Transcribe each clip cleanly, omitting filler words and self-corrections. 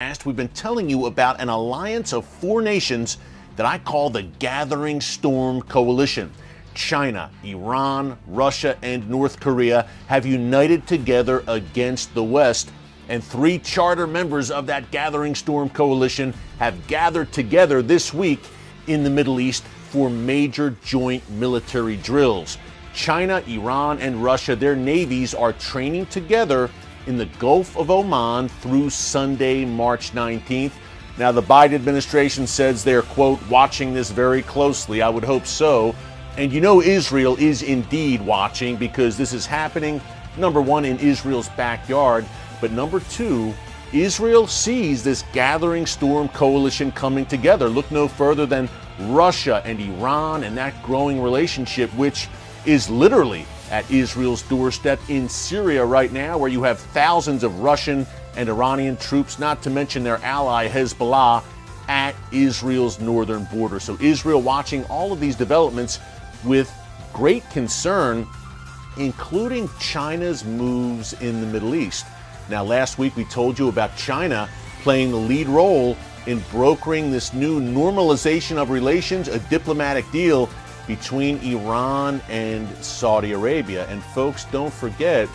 We've been telling you about an alliance of four nations that I call the Gathering Storm Coalition. China, Iran, Russia, and North Korea have united together against the West, and three charter members of that Gathering Storm Coalition have gathered together this week in the Middle East for major joint military drills. China, Iran, and Russia, their navies are training together in the Gulf of Oman through Sunday, March 19th. Now, the Biden administration says they're, quote, watching this very closely. I would hope so. And you know Israel is indeed watching, because this is happening, number one, in Israel's backyard, but number two, Israel sees this Gathering Storm Coalition coming together. Look no further than Russia and Iran and that growing relationship, which is literally at Israel's doorstep in Syria right now, where you have thousands of Russian and Iranian troops, not to mention their ally Hezbollah, at Israel's northern border. So Israel watching all of these developments with great concern, including China's moves in the Middle East. Now, last week we told you about China playing the lead role in brokering this new normalization of relations, a diplomatic deal between Iran and Saudi Arabia. And folks, don't forget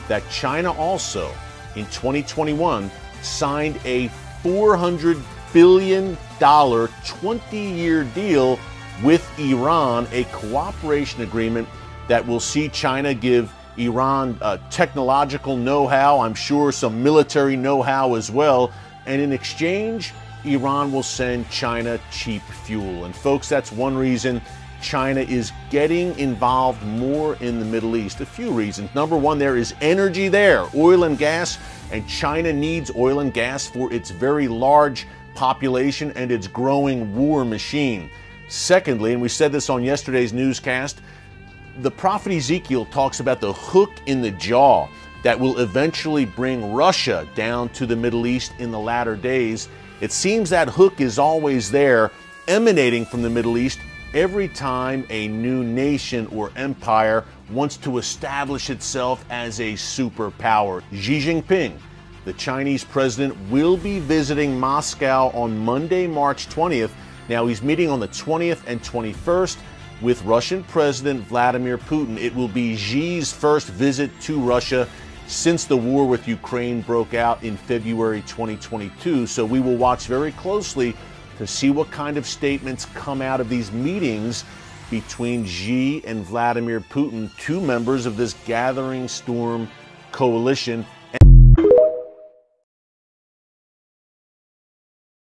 that China also, in 2021, signed a $400 billion 20-year deal with Iran, a cooperation agreement that will see China give Iran technological know-how, I'm sure some military know-how as well, and in exchange, Iran will send China cheap fuel. And folks, that's one reason China is getting involved more in the Middle East. A few reasons. Number one, there is energy there, oil and gas, and China needs oil and gas for its very large population and its growing war machine. Secondly, and we said this on yesterday's newscast, the prophet Ezekiel talks about the hook in the jaw that will eventually bring Russia down to the Middle East in the latter days. It seems that hook is always there, emanating from the Middle East every time a new nation or empire wants to establish itself as a superpower. Xi Jinping, the Chinese president, will be visiting Moscow on Monday, March 20th. Now, he's meeting on the 20th and 21st with Russian President Vladimir Putin. It will be Xi's first visit to Russia since the war with Ukraine broke out in February 2022. So we will watch very closely to see what kind of statements come out of these meetings between Xi and Vladimir Putin, two members of this Gathering Storm Coalition.